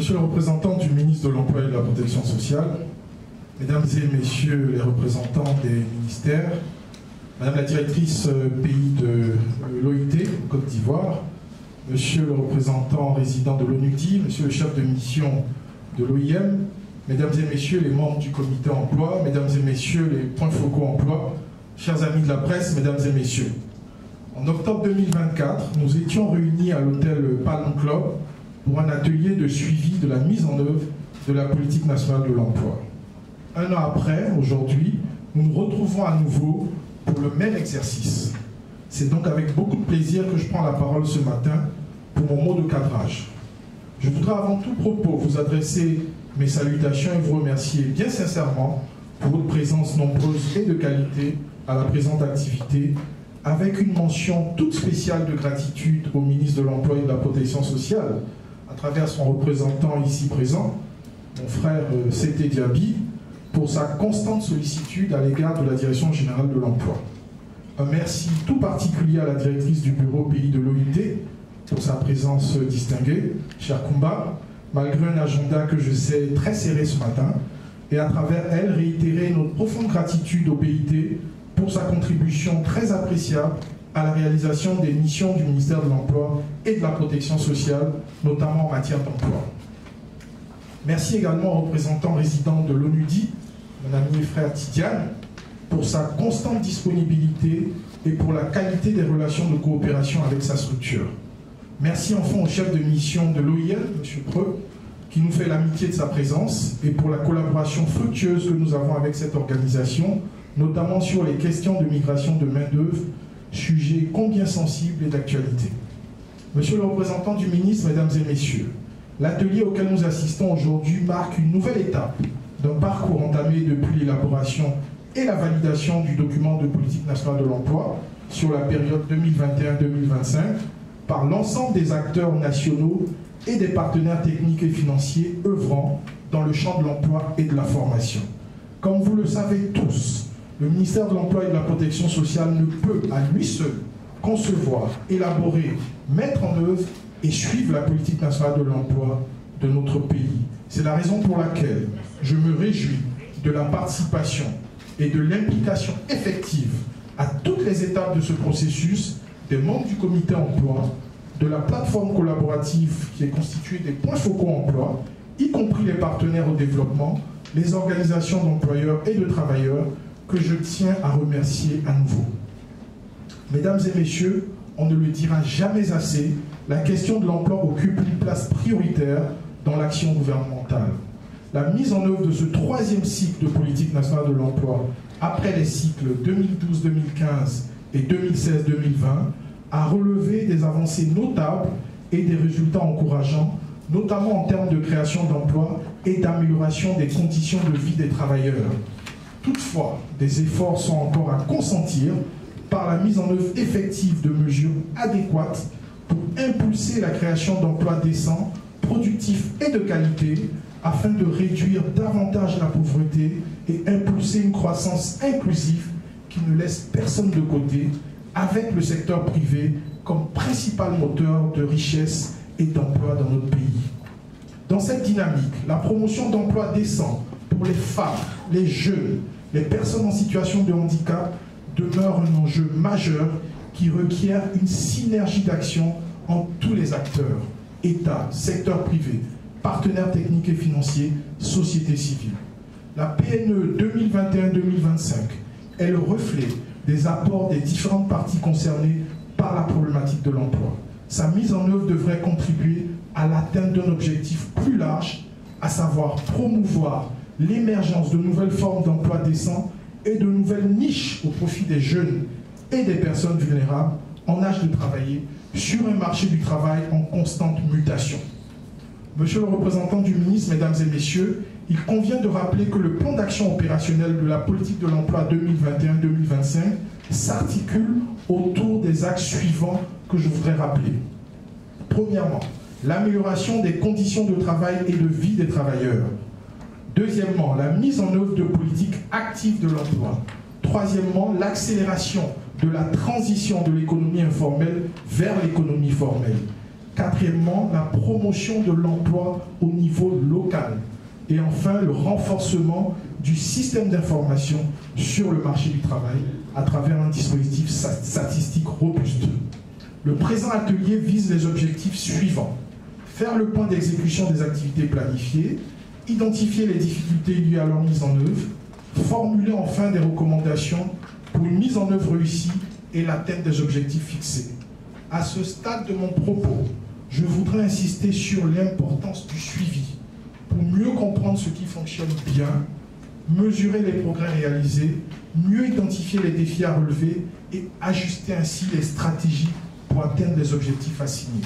Monsieur le représentant du ministre de l'Emploi et de la Protection sociale, Mesdames et Messieurs les représentants des ministères, Madame la directrice pays de l'OIT, Côte d'Ivoire, Monsieur le représentant résident de l'ONUDI, Monsieur le chef de mission de l'OIM, Mesdames et Messieurs les membres du comité emploi, Mesdames et Messieurs les points focaux emploi, chers amis de la presse, Mesdames et Messieurs. En octobre 2024, nous étions réunis à l'hôtel Palm Club pour un atelier de suivi de la mise en œuvre de la politique nationale de l'emploi. Un an après, aujourd'hui, nous nous retrouvons à nouveau pour le même exercice. C'est donc avec beaucoup de plaisir que je prends la parole ce matin pour mon mot de cadrage. Je voudrais avant tout propos vous adresser mes salutations et vous remercier bien sincèrement pour votre présence nombreuse et de qualité à la présente activité, avec une mention toute spéciale de gratitude au ministre de l'Emploi et de la Protection sociale, à travers son représentant ici présent, mon frère Sété Diaby, pour sa constante sollicitude à l'égard de la Direction générale de l'emploi. Un merci tout particulier à la directrice du bureau pays de l'OIT pour sa présence distinguée, chère Kumba, malgré un agenda que je sais très serré ce matin, et à travers elle réitérer notre profonde gratitude au PIT pour sa contribution très appréciable à la réalisation des missions du ministère de l'Emploi et de la Protection sociale, notamment en matière d'emploi. Merci également aux représentants résidents de l'ONUDI, mon ami et frère Tidiane, pour sa constante disponibilité et pour la qualité des relations de coopération avec sa structure. Merci enfin au chef de mission de l'OIM, M. Preux, qui nous fait l'amitié de sa présence et pour la collaboration fructueuse que nous avons avec cette organisation, notamment sur les questions de migration de main-d'œuvre, sujet combien sensible et d'actualité. Monsieur le représentant du ministre, Mesdames et Messieurs, l'atelier auquel nous assistons aujourd'hui marque une nouvelle étape d'un parcours entamé depuis l'élaboration et la validation du document de politique nationale de l'emploi sur la période 2021-2025 par l'ensemble des acteurs nationaux et des partenaires techniques et financiers œuvrant dans le champ de l'emploi et de la formation. Comme vous le savez tous, le ministère de l'Emploi et de la Protection sociale ne peut à lui seul concevoir, élaborer, mettre en œuvre et suivre la politique nationale de l'emploi de notre pays. C'est la raison pour laquelle je me réjouis de la participation et de l'implication effective à toutes les étapes de ce processus des membres du comité emploi, de la plateforme collaborative qui est constituée des points focaux emploi, y compris les partenaires au développement, les organisations d'employeurs et de travailleurs, que je tiens à remercier à nouveau. Mesdames et messieurs, on ne le dira jamais assez, la question de l'emploi occupe une place prioritaire dans l'action gouvernementale. La mise en œuvre de ce troisième cycle de politique nationale de l'emploi, après les cycles 2012-2015 et 2016-2020, a relevé des avancées notables et des résultats encourageants, notamment en termes de création d'emplois et d'amélioration des conditions de vie des travailleurs. Toutefois, des efforts sont encore à consentir par la mise en œuvre effective de mesures adéquates pour impulser la création d'emplois décents, productifs et de qualité, afin de réduire davantage la pauvreté et impulser une croissance inclusive qui ne laisse personne de côté, avec le secteur privé comme principal moteur de richesse et d'emploi dans notre pays. Dans cette dynamique, la promotion d'emplois décents pour les femmes, les jeunes, les personnes en situation de handicap demeure un enjeu majeur qui requiert une synergie d'action entre tous les acteurs, État, secteur privé, partenaires techniques et financiers, société civile. La PNE 2021-2025 est le reflet des apports des différentes parties concernées par la problématique de l'emploi. Sa mise en œuvre devrait contribuer à l'atteinte d'un objectif plus large, à savoir promouvoir l'émergence de nouvelles formes d'emploi décents et de nouvelles niches au profit des jeunes et des personnes vulnérables en âge de travailler sur un marché du travail en constante mutation. Monsieur le représentant du ministre, Mesdames et Messieurs, il convient de rappeler que le plan d'action opérationnel de la politique de l'emploi 2021-2025 s'articule autour des axes suivants que je voudrais rappeler. Premièrement, l'amélioration des conditions de travail et de vie des travailleurs. Deuxièmement, la mise en œuvre de politiques actives de l'emploi. Troisièmement, l'accélération de la transition de l'économie informelle vers l'économie formelle. Quatrièmement, la promotion de l'emploi au niveau local. Et enfin, le renforcement du système d'information sur le marché du travail à travers un dispositif statistique robuste. Le présent atelier vise les objectifs suivants. Faire le point d'exécution des activités planifiées, identifier les difficultés liées à leur mise en œuvre, formuler enfin des recommandations pour une mise en œuvre réussie et l'atteinte des objectifs fixés. À ce stade de mon propos, je voudrais insister sur l'importance du suivi pour mieux comprendre ce qui fonctionne bien, mesurer les progrès réalisés, mieux identifier les défis à relever et ajuster ainsi les stratégies pour atteindre les objectifs assignés.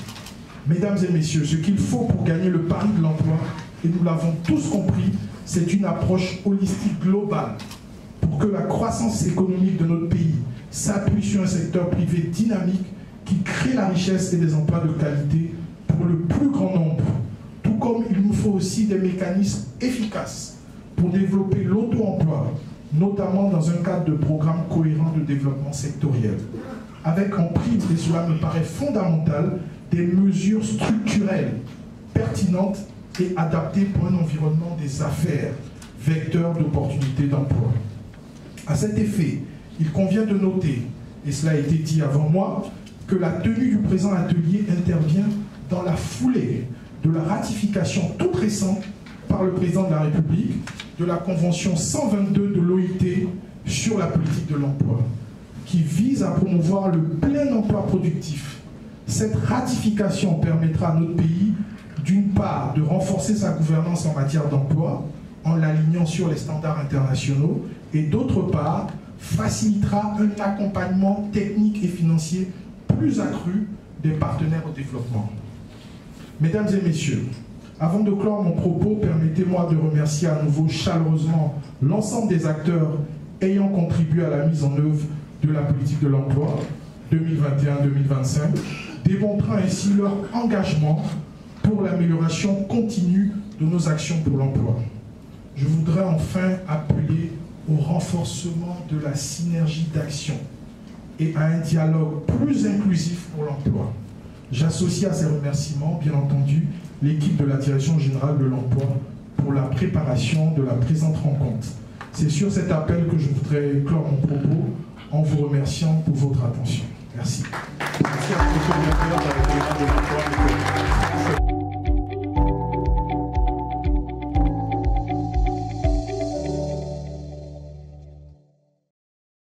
Mesdames et messieurs, ce qu'il faut pour gagner le pari de l'emploi, et nous l'avons tous compris, c'est une approche holistique globale pour que la croissance économique de notre pays s'appuie sur un secteur privé dynamique qui crée la richesse et des emplois de qualité pour le plus grand nombre. Tout comme il nous faut aussi des mécanismes efficaces pour développer l'auto-emploi, notamment dans un cadre de programme cohérent de développement sectoriel. Avec en prime, et cela me paraît fondamental, des mesures structurelles, pertinentes et adaptées pour un environnement des affaires, vecteur d'opportunités d'emploi. À cet effet, il convient de noter, et cela a été dit avant moi, que la tenue du présent atelier intervient dans la foulée de la ratification toute récente par le président de la République de la Convention 122 de l'OIT sur la politique de l'emploi, qui vise à promouvoir le plein emploi productif. Cette ratification permettra à notre pays, d'une part, de renforcer sa gouvernance en matière d'emploi, en l'alignant sur les standards internationaux, et d'autre part, facilitera un accompagnement technique et financier plus accru des partenaires au développement. Mesdames et messieurs, avant de clore mon propos, permettez-moi de remercier à nouveau chaleureusement l'ensemble des acteurs ayant contribué à la mise en œuvre de la politique de l'emploi 2021-2025, démontrant ainsi leur engagement pour l'amélioration continue de nos actions pour l'emploi. Je voudrais enfin appeler au renforcement de la synergie d'action et à un dialogue plus inclusif pour l'emploi. J'associe à ces remerciements, bien entendu, l'équipe de la Direction générale de l'emploi pour la préparation de la présente rencontre. C'est sur cet appel que je voudrais clore mon propos en vous remerciant pour votre attention. Merci. Merci à M. le directeur de la Direction de l'emploi.